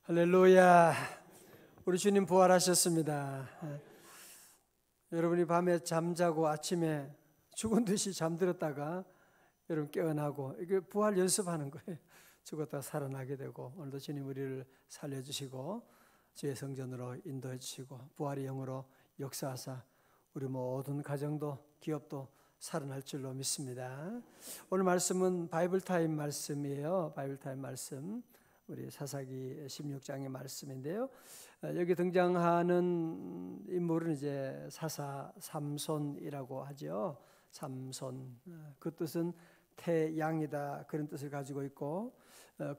할렐루야. 우리 주님 부활하셨습니다. 여러분이 밤에 잠자고 아침에 죽은 듯이 잠들었다가 여러분 깨어나고 이게 부활 연습하는 거예요. 죽었다가 살아나게 되고 오늘도 주님 우리를 살려주시고 주의 성전으로 인도해 주시고 부활의 영으로 역사하사 우리 모든 가정도 기업도 살아날 줄로 믿습니다. 오늘 말씀은 바이블타임 말씀이에요. 바이블타임 말씀. 우리 사사기 16장의 말씀인데요. 여기 등장하는 인물은 이제 사사 삼손이라고 하죠. 삼손. 그 뜻은 태양이다 그런 뜻을 가지고 있고,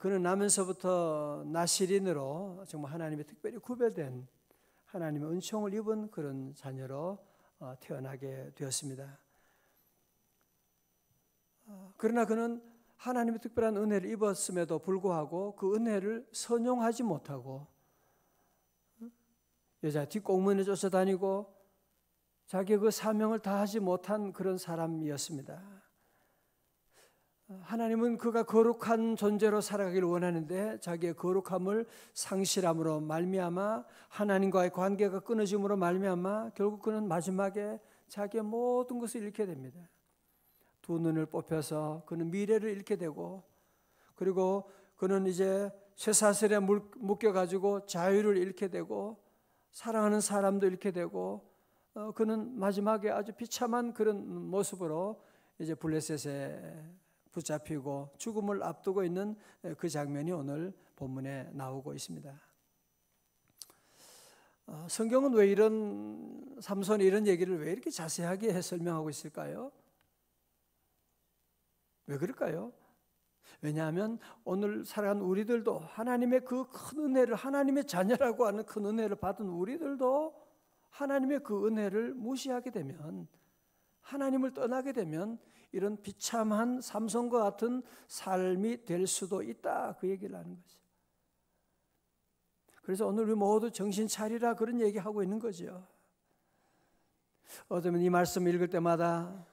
그는 나면서부터 나시린으로 정말 하나님의 특별히 구별된 하나님의 은총을 입은 그런 자녀로 태어나게 되었습니다. 그러나 그는 하나님의 특별한 은혜를 입었음에도 불구하고 그 은혜를 선용하지 못하고 여자 뒷공문에 쫓아다니고 자기의 그 사명을 다하지 못한 그런 사람이었습니다. 하나님은 그가 거룩한 존재로 살아가기를 원하는데 자기의 거룩함을 상실함으로 말미암아 하나님과의 관계가 끊어짐으로 말미암아 결국 그는 마지막에 자기의 모든 것을 잃게 됩니다. 두 눈을 뽑혀서 그는 미래를 잃게 되고, 그리고 그는 이제 쇠사슬에 묶여가지고 자유를 잃게 되고 사랑하는 사람도 잃게 되고, 그는 마지막에 아주 비참한 그런 모습으로 이제 블레셋에 붙잡히고 죽음을 앞두고 있는 그 장면이 오늘 본문에 나오고 있습니다. 성경은 왜 이런 삼손이 이런 얘기를 왜 이렇게 자세하게 설명하고 있을까요? 왜 그럴까요? 왜냐하면 오늘 살아가는 우리들도 하나님의 그 큰 은혜를, 하나님의 자녀라고 하는 큰 은혜를 받은 우리들도 하나님의 그 은혜를 무시하게 되면, 하나님을 떠나게 되면 이런 비참한 삼손과 같은 삶이 될 수도 있다, 그 얘기를 하는 거죠. 그래서 오늘 우리 모두 정신 차리라 그런 얘기하고 있는 거죠. 어쩌면 이 말씀 읽을 때마다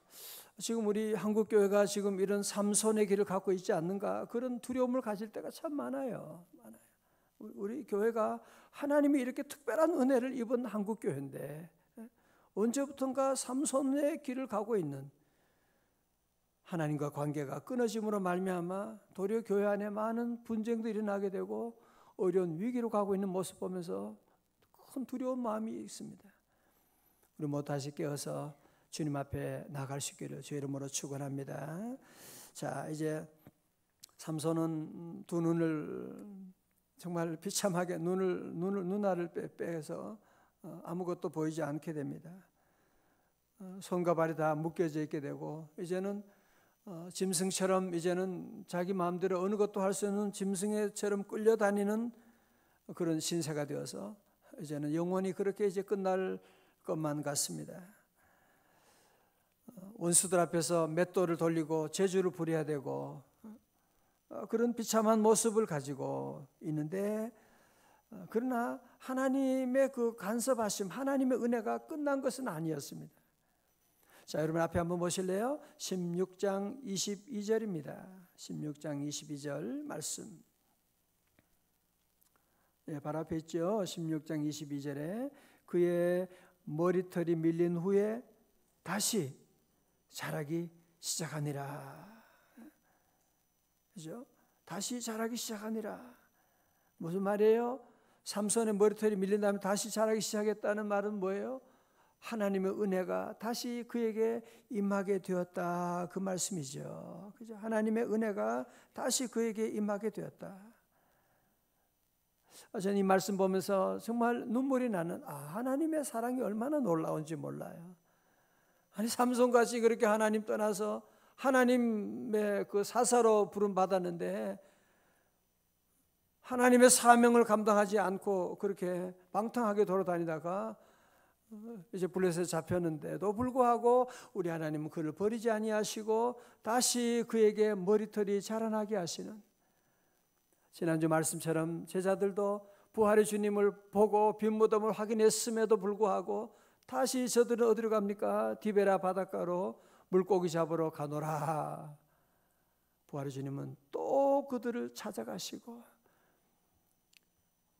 지금 우리 한국교회가 지금 이런 삼손의 길을 갖고 있지 않는가, 그런 두려움을 가질 때가 참 많아요. 우리 교회가 하나님이 이렇게 특별한 은혜를 입은 한국교회인데 언제부턴가 삼손의 길을 가고 있는, 하나님과 관계가 끊어짐으로 말미암아 도리어 교회 안에 많은 분쟁도 일어나게 되고 어려운 위기로 가고 있는 모습 보면서 큰 두려운 마음이 있습니다. 우리 모두 다시 깨어서 주님 앞에 나갈 수 있기를 주의 이름으로 축원합니다. 자, 이제 삼손은 두 눈을 정말 비참하게 눈알을 빼서 아무것도 보이지 않게 됩니다. 손과 발이 다 묶여져 있게 되고 이제는 짐승처럼 이제는 자기 마음대로 어느 것도 할 수 없는 짐승처럼 끌려다니는 그런 신세가 되어서 이제는 영원히 그렇게 이제 끝날 것만 같습니다. 원수들 앞에서 맷돌을 돌리고 제주를 부려야 되고 그런 비참한 모습을 가지고 있는데, 그러나 하나님의 그 간섭하심, 하나님의 은혜가 끝난 것은 아니었습니다. 자, 여러분 앞에 한번 보실래요? 16장 22절입니다. 16장 22절 말씀. 예, 바로 앞에 있죠. 16장 22절에 그의 머리털이 밀린 후에 다시 자라기 시작하니라. 그죠? 다시 자라기 시작하니라. 무슨 말이에요? 삼손의 머리털이 밀린 다음에 다시 자라기 시작했다는 말은 뭐예요? 하나님의 은혜가 다시 그에게 임하게 되었다, 그 말씀이죠. 그죠? 하나님의 은혜가 다시 그에게 임하게 되었다. 저는 이 말씀 보면서 정말 눈물이 나는, 하나님의 사랑이 얼마나 놀라운지 몰라요. 아니, 삼손같이 그렇게 하나님 떠나서 하나님의 그 사사로 부름 받았는데 하나님의 사명을 감당하지 않고 그렇게 방탕하게 돌아다니다가 이제 블레셋에 잡혔는데도 불구하고 우리 하나님은 그를 버리지 아니하시고 다시 그에게 머리털이 자라나게 하시는, 지난주 말씀처럼 제자들도 부활의 주님을 보고 빈 무덤을 확인했음에도 불구하고 다시 저들은 어디로 갑니까? 디베라 바닷가로 물고기 잡으러 가노라. 부활의 주님은 또 그들을 찾아가시고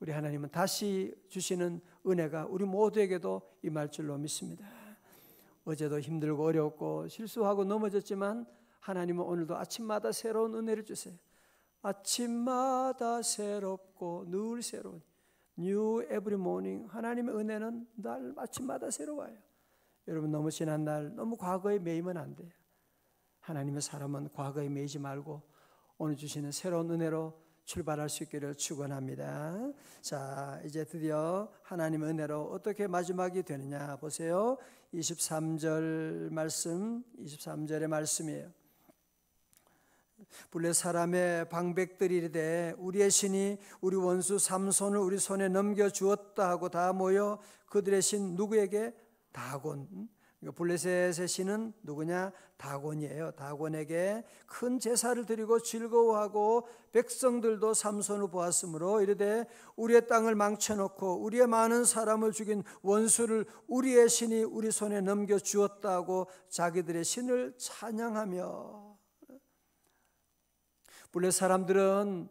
우리 하나님은 다시 주시는 은혜가 우리 모두에게도 임할 줄로 믿습니다. 어제도 힘들고 어렵고 실수하고 넘어졌지만 하나님은 오늘도 아침마다 새로운 은혜를 주세요. 아침마다 새롭고 늘 새로운 New every morning. 하나님의 은혜는 날 아침마다 새로워요. 여러분 너무 지난 날 너무 과거에 매이면 안 돼요. 하나님의 사람은 과거에 매이지 말고 오늘 주시는 새로운 은혜로 출발할 수 있기를 축원합니다. 자, 이제 드디어 하나님의 은혜로 어떻게 마지막이 되느냐 보세요. 23절 말씀, 23절의 말씀이에요. 블레 사람의 방백들이 이르되 우리의 신이 우리 원수 삼손을 우리 손에 넘겨주었다 하고 다 모여 그들의 신 누구에게? 다곤. 블레셋의 신은 누구냐? 다곤이에요. 다곤에게 큰 제사를 드리고 즐거워하고 백성들도 삼손을 보았으므로 이르되 우리의 땅을 망쳐놓고 우리의 많은 사람을 죽인 원수를 우리의 신이 우리 손에 넘겨주었다고 자기들의 신을 찬양하며. 블레 사람들은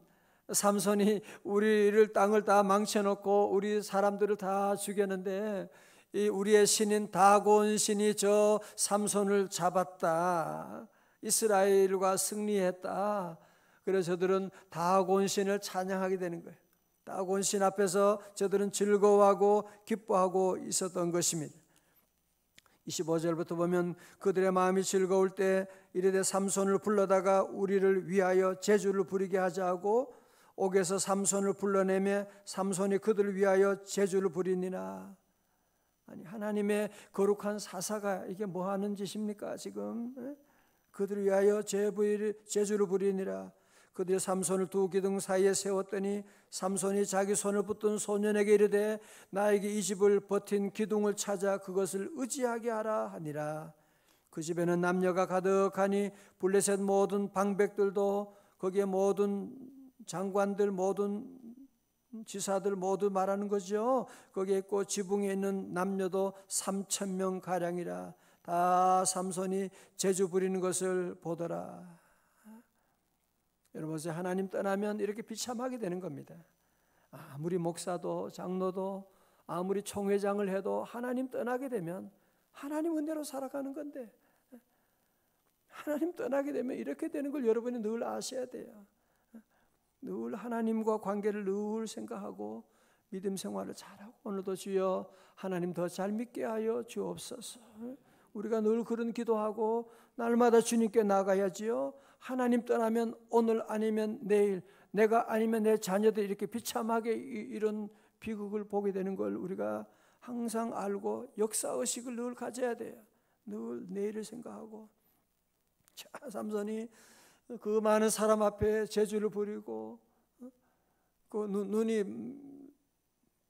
삼손이 우리를 땅을 다 망쳐놓고 우리 사람들을 다 죽였는데 이 우리의 신인 다곤 신이 저 삼손을 잡았다. 이스라엘과 승리했다. 그래서 저들은 다곤 신을 찬양하게 되는 거예요. 다곤 신 앞에서 저들은 즐거워하고 기뻐하고 있었던 것입니다. 25절부터 보면 그들의 마음이 즐거울 때 이르되 삼손을 불러다가 우리를 위하여 제주를 부리게 하자 하고 옥에서 삼손을 불러내며 삼손이 그들을 위하여 제주를 부리니라. 아니 하나님의 거룩한 사사가 이게 뭐 하는 짓입니까 지금? 그들을 위하여 제주를 부리니라. 그들이 삼손을 두 기둥 사이에 세웠더니 삼손이 자기 손을 붙든 소년에게 이르되 나에게 이 집을 버틴 기둥을 찾아 그것을 의지하게 하라 하니라. 그 집에는 남녀가 가득하니 블레셋 모든 방백들도 거기에 모든 장관들 모든 지사들 모두 말하는 거죠. 거기에 있고 지붕에 있는 남녀도 3,000명 가량이라. 다 삼손이 제주 부리는 것을 보더라. 여러분 하나님 떠나면 이렇게 비참하게 되는 겁니다. 아무리 목사도 장로도 아무리 총회장을 해도 하나님 떠나게 되면 하나님 은혜로 살아가는 건데 하나님 떠나게 되면 이렇게 되는 걸 여러분이 늘 아셔야 돼요. 늘 하나님과 관계를 늘 생각하고 믿음 생활을 잘하고 오늘도 주여 하나님 더 잘 믿게 하여 주옵소서. 우리가 늘 그런 기도하고 날마다 주님께 나가야지요. 하나님 떠나면 오늘 아니면 내일 내가 아니면 내 자녀들이 이렇게 비참하게 이런 비극을 보게 되는 걸 우리가 항상 알고 역사의식을 늘 가져야 돼요. 늘 내일을 생각하고. 자, 삼손이 그 많은 사람 앞에 제주를 부리고 그 눈이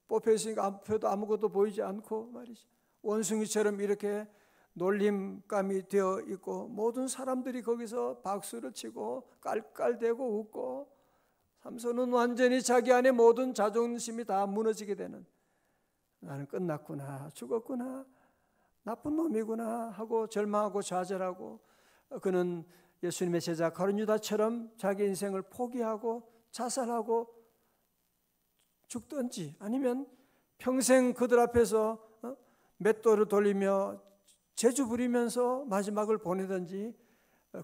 뽑혀 있으니까 앞에도 아무것도 보이지 않고 말이죠. 원숭이처럼 이렇게 놀림감이 되어 있고 모든 사람들이 거기서 박수를 치고 깔깔대고 웃고 삼손은 완전히 자기 안에 모든 자존심이 다 무너지게 되는 나는 끝났구나 죽었구나 나쁜 놈이구나 하고 절망하고 좌절하고 그는 예수님의 제자 가룟 유다처럼 자기 인생을 포기하고 자살하고 죽든지 아니면 평생 그들 앞에서 맷돌을 돌리며 제주 부리면서 마지막을 보내든지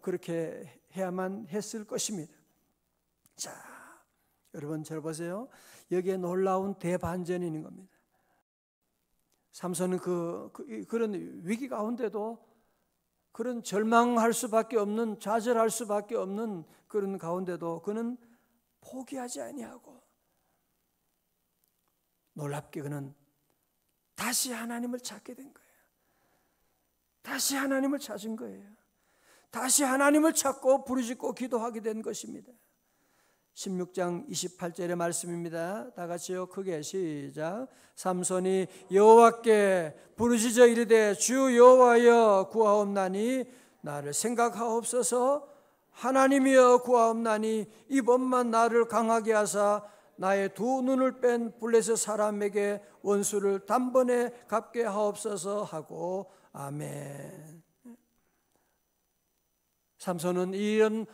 그렇게 해야만 했을 것입니다. 자, 여러분 잘 보세요. 여기에 놀라운 대반전이 있는 겁니다. 삼손은 그런 위기 가운데도 그런 절망할 수밖에 없는 좌절할 수밖에 없는 그런 가운데도 그는 포기하지 아니하고 놀랍게 그는 다시 하나님을 찾게 된 거예요. 다시 하나님을 찾은 거예요. 다시 하나님을 찾고 부르짖고 기도하게 된 것입니다. 16장 28절의 말씀입니다. 다 같이요 크게 시작. 삼손이 여호와께 부르짖어 이르되 주 여호와여 구하옵나니 나를 생각하옵소서. 하나님이여 구하옵나니 이번만 나를 강하게 하사 나의 두 눈을 뺀 블레셋 사람에게 원수를 단번에 갚게 하옵소서 하고 아멘. 삼손은 이런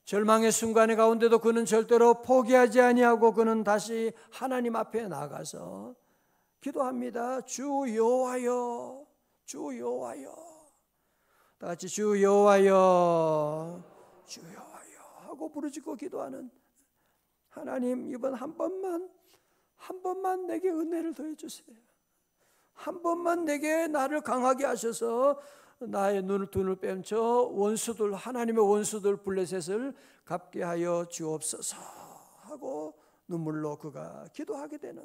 절망의 순간의 가운데도 그는 절대로 포기하지 아니하고 그는 다시 하나님 앞에 나가서 기도합니다. 주 여호와여, 주 여호와여. 다 같이 주 여호와여, 주 여호와여 하고 부르짖고 기도하는 하나님, 이번 한 번만 내게 은혜를 더해 주세요. 한 번만 내게 나를 강하게 하셔서 나의 눈을 빼엄쳐 원수들, 하나님의 원수들 블레셋을 갚게 하여 주옵소서 하고 눈물로 그가 기도하게 되는.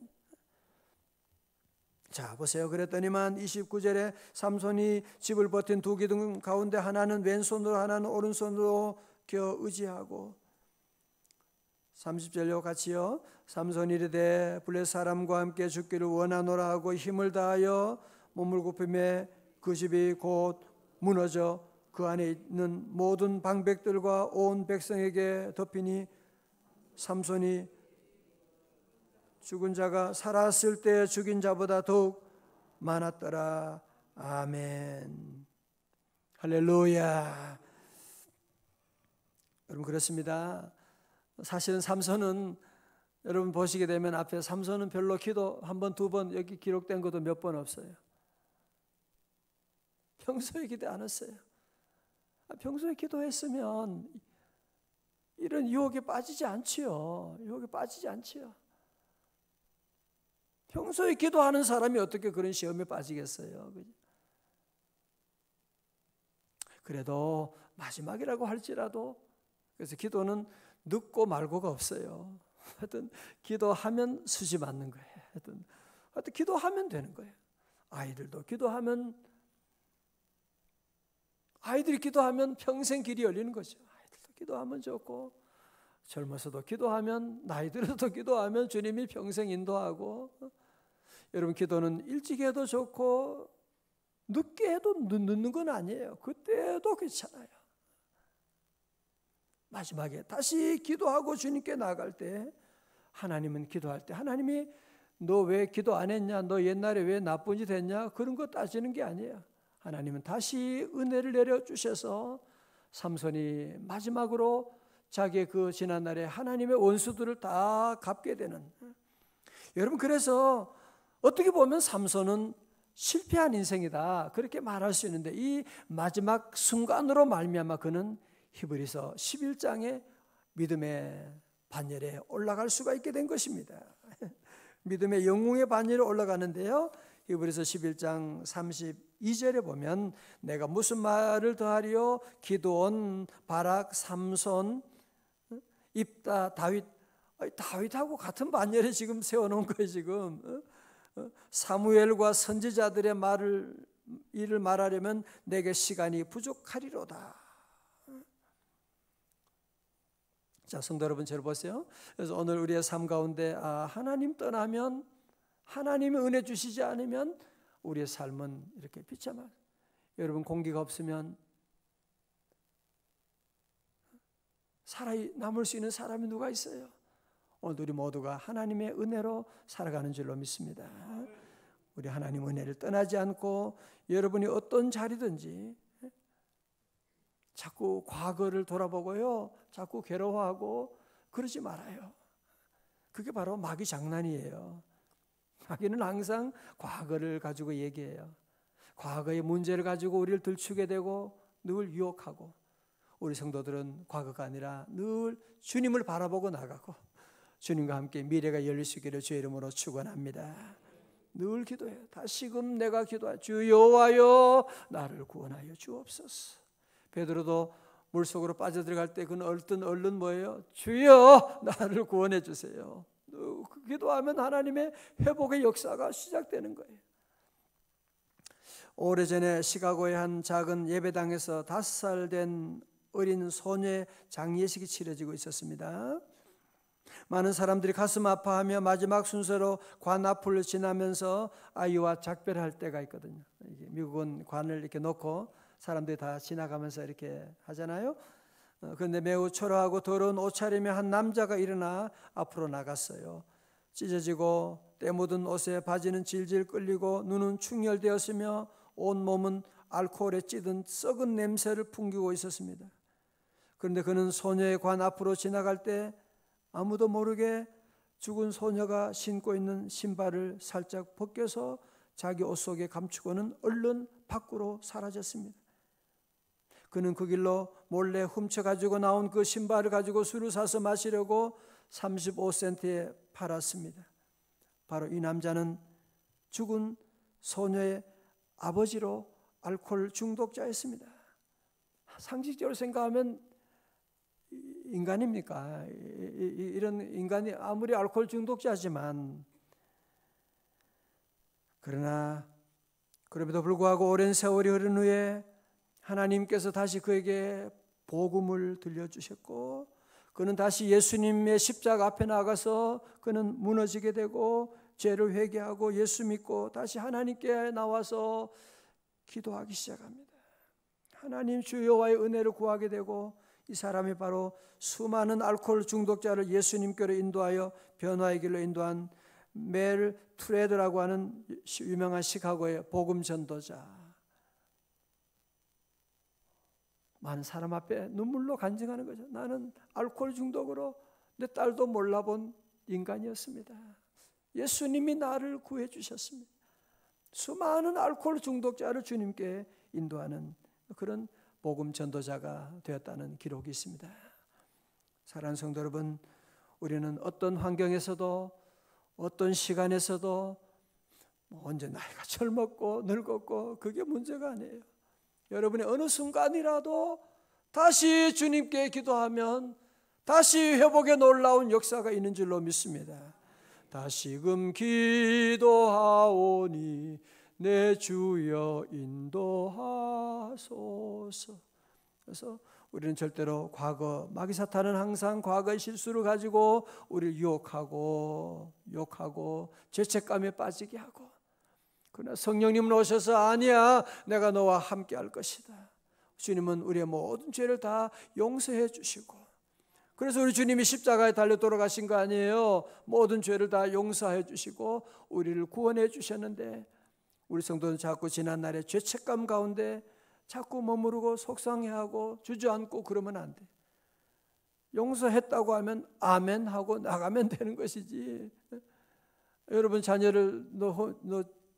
자 보세요. 그랬더니만 29절에 삼손이 집을 버틴 두 기둥 가운데 하나는 왼손으로 하나는 오른손으로 겨 의지하고 30절요 같이요. 삼손이 이르되 블레셋 사람과 함께 죽기를 원하노라 하고 힘을 다하여 몸을 굽히매 그 집이 곧 무너져 그 안에 있는 모든 방백들과 온 백성에게 덮이니 삼손이 죽은 자가 살았을 때 죽인 자보다 더욱 많았더라. 아멘. 할렐루야. 여러분 그렇습니다. 사실은 삼손은 여러분 보시게 되면 앞에 삼손은 별로 기도 한 번, 두 번 여기 기록된 것도 몇 번 없어요. 평소에 기도 안 했어요. 평소에 기도했으면 이런 유혹에 빠지지 않지요. 유혹에 빠지지 않지요. 평소에 기도하는 사람이 어떻게 그런 시험에 빠지겠어요? 그래도 마지막이라고 할지라도 그래서 기도는 늦고 말고가 없어요. 하여튼 기도하면 수지 맞는 거예요. 하여튼 기도하면 되는 거예요. 아이들도 기도하면 아이들이 기도하면 평생 길이 열리는 거죠. 아이들도 기도하면 좋고 젊어서도 기도하면 나이 들어도 기도하면 주님이 평생 인도하고 여러분 기도는 일찍 해도 좋고 늦게 해도 늦는 건 아니에요. 그때도 괜찮아요. 마지막에 다시 기도하고 주님께 나아갈 때 하나님은 기도할 때 하나님이 너 왜 기도 안 했냐? 너 옛날에 왜 나쁜 짓 했냐? 그런 거 따지는 게 아니에요. 하나님은 다시 은혜를 내려주셔서 삼손이 마지막으로 자기의 그 지난날에 하나님의 원수들을 다 갚게 되는. 여러분 그래서 어떻게 보면 삼손은 실패한 인생이다 그렇게 말할 수 있는데 이 마지막 순간으로 말미암아 그는 히브리서 11장의 믿음의 반열에 올라갈 수가 있게 된 것입니다. 믿음의 영웅의 반열에 올라가는데요. 히브리서 11장 32절에 보면 내가 무슨 말을 더하리요? 기드온, 바락, 삼손, 입다, 다윗하고 같은 반열에 지금 세워놓은 거예요. 지금 사무엘과 선지자들의 일을 말하려면 내게 시간이 부족하리로다. 자, 성도 여러분, 저를 보세요. 그래서 오늘 우리의 삶 가운데 하나님 떠나면 하나님이 은혜 주시지 않으면 우리의 삶은 이렇게 비참한. 여러분 공기가 없으면 살아남을 수 있는 사람이 누가 있어요? 오늘 우리 모두가 하나님의 은혜로 살아가는 줄로 믿습니다. 우리 하나님 은혜를 떠나지 않고 여러분이 어떤 자리든지 자꾸 과거를 돌아보고요, 자꾸 괴로워하고 그러지 말아요. 그게 바로 마귀 장난이에요. 마귀는 항상 과거를 가지고 얘기해요. 과거의 문제를 가지고 우리를 들추게 되고 늘 유혹하고, 우리 성도들은 과거가 아니라 늘 주님을 바라보고 나가고 주님과 함께 미래가 열릴 수 있기를 주의 이름으로 축원합니다. 늘 기도해요. 다시금 내가 기도하여 주 여호와여 나를 구원하여 주옵소서. 베드로도 물속으로 빠져들어갈 때 그는 얼른 뭐예요? 주여 나를 구원해 주세요. 기도하면 하나님의 회복의 역사가 시작되는 거예요. 오래전에 시카고의 한 작은 예배당에서 5살 된 어린 소녀의 장례식이 치러지고 있었습니다. 많은 사람들이 가슴 아파하며 마지막 순서로 관 앞을 지나면서 아이와 작별할 때가 있거든요. 미국은 관을 이렇게 놓고 사람들이 다 지나가면서 이렇게 하잖아요. 그런데 매우 초라하고 더러운 옷차림의 한 남자가 일어나 앞으로 나갔어요. 찢어지고 때 묻은 옷에 바지는 질질 끌리고 눈은 충혈되었으며 온 몸은 알코올에 찌든 썩은 냄새를 풍기고 있었습니다. 그런데 그는 소녀의 관 앞으로 지나갈 때 아무도 모르게 죽은 소녀가 신고 있는 신발을 살짝 벗겨서 자기 옷 속에 감추고는 얼른 밖으로 사라졌습니다. 그는 그 길로 몰래 훔쳐가지고 나온 그 신발을 가지고 술을 사서 마시려고 35센트에 팔았습니다. 바로 이 남자는 죽은 소녀의 아버지로 알코올 중독자였습니다. 상식적으로 생각하면 인간입니까? 이런 인간이 아무리 알코올 중독자지만, 그러나 그럼에도 불구하고 오랜 세월이 흐른 후에 하나님께서 다시 그에게 복음을 들려주셨고, 그는 다시 예수님의 십자가 앞에 나가서 그는 무너지게 되고 죄를 회개하고 예수 믿고 다시 하나님께 나와서 기도하기 시작합니다. 하나님 주여와의 은혜를 구하게 되고, 이 사람이 바로 수많은 알코올 중독자를 예수님께로 인도하여 변화의 길로 인도한 멜 투레드라고 하는 유명한 시카고의 복음 전도자. 많은 사람 앞에 눈물로 간증하는 거죠. 나는 알코올 중독으로 내 딸도 몰라본 인간이었습니다. 예수님이 나를 구해 주셨습니다. 수많은 알코올 중독자를 주님께 인도하는 그런 복음 전도자가 되었다는 기록이 있습니다. 사랑하는 성도 여러분, 우리는 어떤 환경에서도 어떤 시간에서도 언제 나이가 젊었고 늙었고 그게 문제가 아니에요. 여러분이 어느 순간이라도 다시 주님께 기도하면 다시 회복의 놀라운 역사가 있는 줄로 믿습니다. 다시금 기도하오니 내 주여 인도하소서. 그래서 우리는 절대로 과거, 마귀사탄은 항상 과거의 실수를 가지고 우리를 유혹하고 욕하고 죄책감에 빠지게 하고, 그러나 성령님은 오셔서 아니야, 내가 너와 함께 할 것이다. 주님은 우리의 모든 죄를 다 용서해 주시고, 그래서 우리 주님이 십자가에 달려 돌아가신 거 아니에요. 모든 죄를 다 용서해 주시고 우리를 구원해 주셨는데, 우리 성도는 자꾸 지난날의 죄책감 가운데 자꾸 머무르고 속상해하고 주저앉고 그러면 안 돼. 용서했다고 하면 아멘 하고 나가면 되는 것이지. 여러분 자녀를 너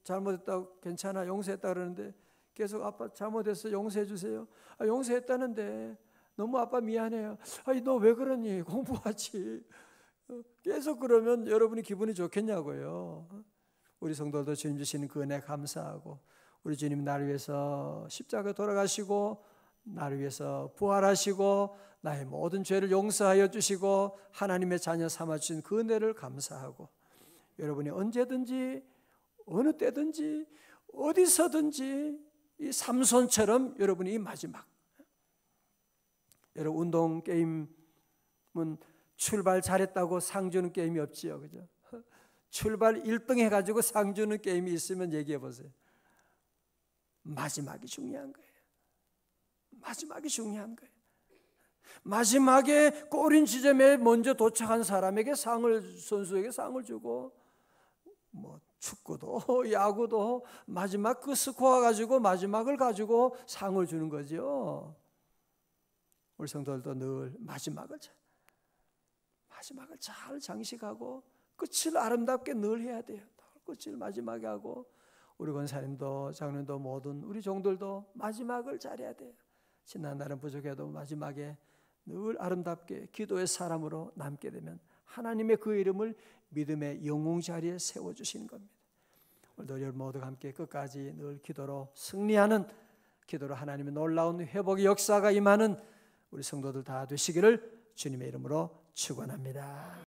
잘못했다고 괜찮아, 용서했다 그러는데 계속 아빠 잘못했어 용서해 주세요. 용서했다는데 너무 아빠 미안해요. 아니 너 왜 그러니, 공부하지. 계속 그러면 여러분이 기분이 좋겠냐고요. 우리 성도도 주님 주시는 그 은혜 감사하고, 우리 주님 나를 위해서 십자가 돌아가시고 나를 위해서 부활하시고 나의 모든 죄를 용서하여 주시고 하나님의 자녀 삼아주신 그 은혜를 감사하고, 여러분이 언제든지 어느 때든지 어디서든지 이 삼손처럼 여러분이 이 마지막, 여러분 운동 게임은 출발 잘했다고 상 주는 게임이 없지요, 그죠? 출발 1등 해가지고 상 주는 게임이 있으면 얘기해 보세요. 마지막이 중요한 거예요. 마지막이 중요한 거예요. 마지막에 꼬린 지점에 먼저 도착한 사람에게 선수에게 상을 주고, 뭐 축구도 야구도 마지막 그 스코어 가지고 마지막을 가지고 상을 주는 거죠. 우리 성도들도 늘 마지막을 잘 장식하고 끝을 아름답게 늘 해야 돼요. 끝을 마지막에 하고, 우리 권사님도 장로님도 모든 우리 종들도 마지막을 잘해야 돼요. 지난 날은 부족해도 마지막에 늘 아름답게 기도의 사람으로 남게 되면 하나님의 그 이름을 믿음의 영웅 자리에 세워주시는 겁니다. 오늘도 여러분 모두가 함께 끝까지 늘 기도로 승리하는, 기도로 하나님의 놀라운 회복의 역사가 임하는 우리 성도들 다 되시기를 주님의 이름으로 축원합니다.